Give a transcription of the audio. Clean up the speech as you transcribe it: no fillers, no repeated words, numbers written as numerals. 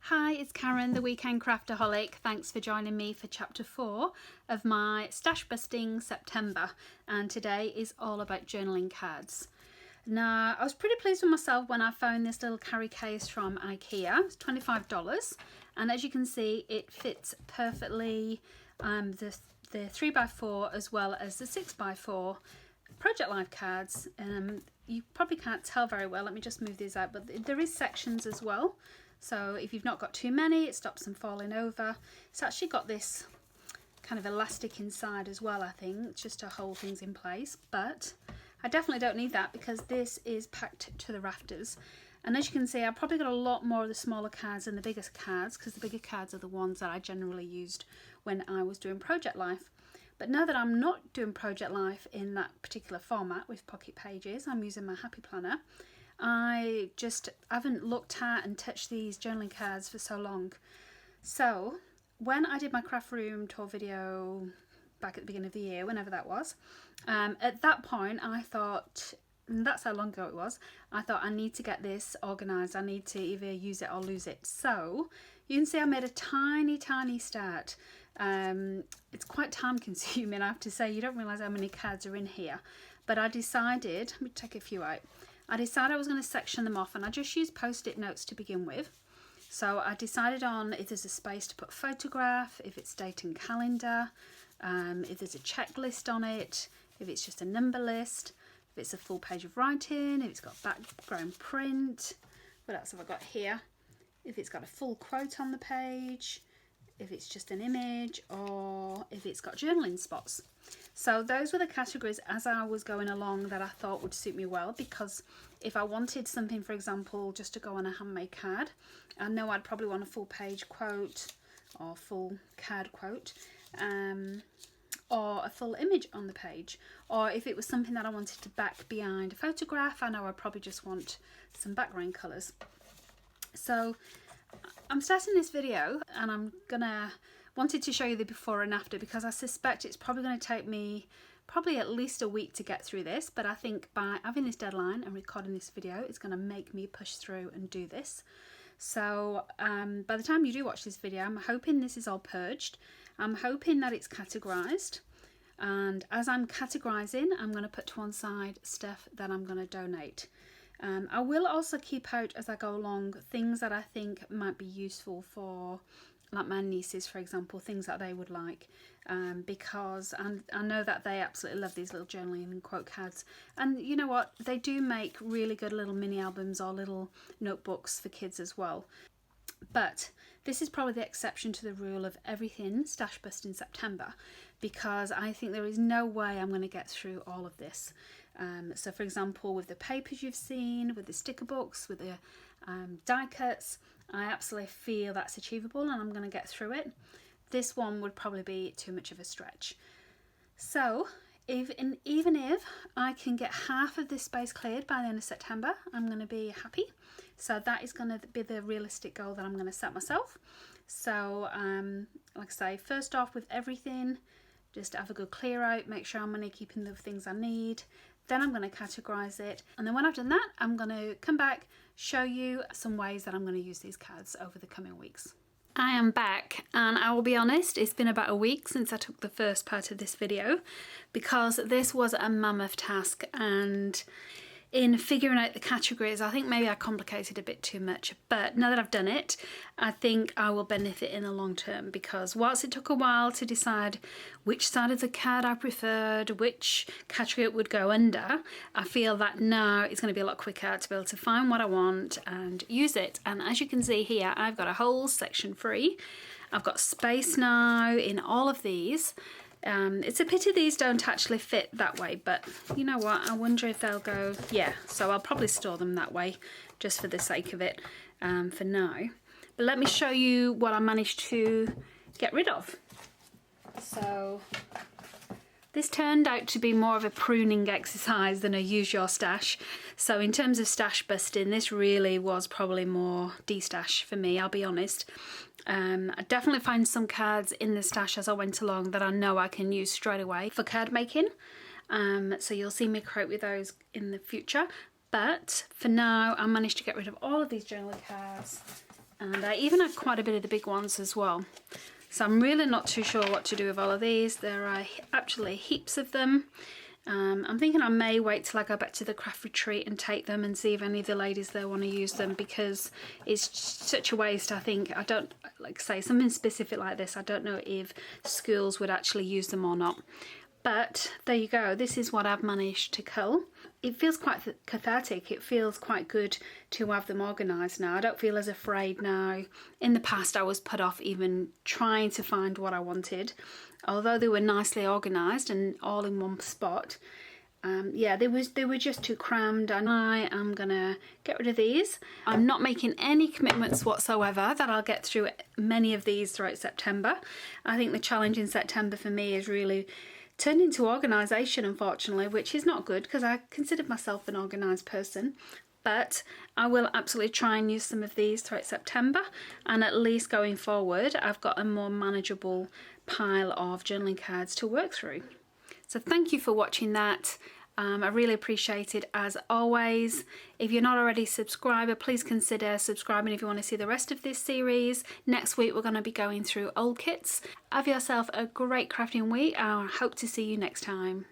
Hi, it's Karen, the Weekend Craftaholic. Thanks for joining me for chapter 4 of my Stash Busting September, and today is all about journaling cards. Now, I was pretty pleased with myself when I found this little carry case from IKEA. It's $25, and as you can see, it fits perfectly the 3x4 as well as the 6x4 Project Life cards. You probably can't tell very well, let me just move these out, but there is sections as well. So if you've not got too many, it stops them falling over. It's actually got this kind of elastic inside as well, I think, just to hold things in place. But I definitely don't need that because this is packed to the rafters. And as you can see, I've probably got a lot more of the smaller cards than the bigger cards, because the bigger cards are the ones that I generally used when I was doing Project Life. But now that I'm not doing Project Life in that particular format with pocket pages, I'm using my Happy Planner. I just haven't looked at and touched these journaling cards for so long. So when I did my craft room tour video back at the beginning of the year, whenever that was, at that point I thought, and that's how long ago it was, I thought I need to get this organised. I need to either use it or lose it. So you can see I made a tiny start. It's quite time consuming, I have to say. You don't realise how many cards are in here. But I decided, let me take a few out. I decided I was going to section them off, and I just used post-it notes to begin with. So I decided on if there's a space to put photograph, if it's date and calendar, if there's a checklist on it, if it's just a number list, if it's a full page of writing, if it's got background print. What else have I got here? If it's got a full quote on the page, if it's just an image, or if it's got journaling spots. So those were the categories as I was going along that I thought would suit me well, because if I wanted something, for example, just to go on a handmade card, I know I'd probably want a full page quote or full card quote, or a full image on the page. Or if it was something that I wanted to back behind a photograph, I know I'd probably just want some background colours. So I'm starting this video and I'm wanted to show you the before and after, because I suspect it's probably going to take me probably at least a week to get through this, but I think by having this deadline and recording this video, it's going to make me push through and do this. So by the time you do watch this video, I'm hoping this is all purged. I'm hoping that it's categorised, and as I'm categorising, I'm going to put to one side stuff that I'm going to donate. I will also keep out as I go along things that I think might be useful for, like my nieces, for example, things that they would like, because I know that they absolutely love these little journaling and quote cards. And you know what, they do make really good little mini albums or little notebooks for kids as well. But this is probably the exception to the rule of everything Stash Bust in September, because I think there is no way I'm going to get through all of this. So for example, with the papers you've seen, with the sticker books, with the die cuts, I absolutely feel that's achievable and I'm going to get through it. This one would probably be too much of a stretch. So even if I can get half of this space cleared by the end of September, I'm going to be happy. So that is going to be the realistic goal that I'm going to set myself. So like I say, first off with everything, just have a good clear out, make sure I'm only keeping the things I need. Then I'm going to categorise it, and then when I've done that, I'm going to come back, show you some ways that I'm going to use these cards over the coming weeks. I am back, and I will be honest, it's been about a week since I took the first part of this video, because this was a mammoth task, and in figuring out the categories, I think maybe I complicated a bit too much, but now that I've done it, I think I will benefit in the long term, because whilst it took a while to decide which side of the card I preferred, which category it would go under, I feel that now it's going to be a lot quicker to be able to find what I want and use it. And as you can see here, I've got a whole section free. I've got space now in all of these. It's a pity these don't actually fit that way, but you know what, I wonder if they'll go, yeah, so I'll probably store them that way just for the sake of it for now. But let me show you what I managed to get rid of. So this turned out to be more of a pruning exercise than a use your stash. So in terms of stash busting, this really was probably more de-stash for me, I'll be honest. I definitely find some cards in the stash as I went along that I know I can use straight away for card making. So you'll see me create with those in the future. But for now, I managed to get rid of all of these journaling cards And I even had quite a bit of the big ones as well. So I'm really not too sure what to do with all of these. There are actually heaps of them. I'm thinking I may wait till I go back to the craft retreat and take them and see if any of the ladies there want to use them, because it's such a waste. I think, I don't, like say something specific like this, I don't know if schools would actually use them or not. But there you go, this is what I've managed to cull. It feels quite cathartic, it feels quite good to have them organised now. I don't feel as afraid now. In the past I was put off even trying to find what I wanted. Although they were nicely organised and all in one spot, yeah, they were just too crammed, and I am gonna get rid of these. I'm not making any commitments whatsoever that I'll get through many of these throughout September. I think the challenge in September for me is really turned into organisation, unfortunately, which is not good because I consider myself an organised person. But I will absolutely try and use some of these throughout September, and at least going forward I've got a more manageable pile of journaling cards to work through. So thank you for watching that. I really appreciate it as always. If you're not already a subscriber, please consider subscribing if you want to see the rest of this series. Next week we're going to be going through old kits. Have yourself a great crafting week. I hope to see you next time.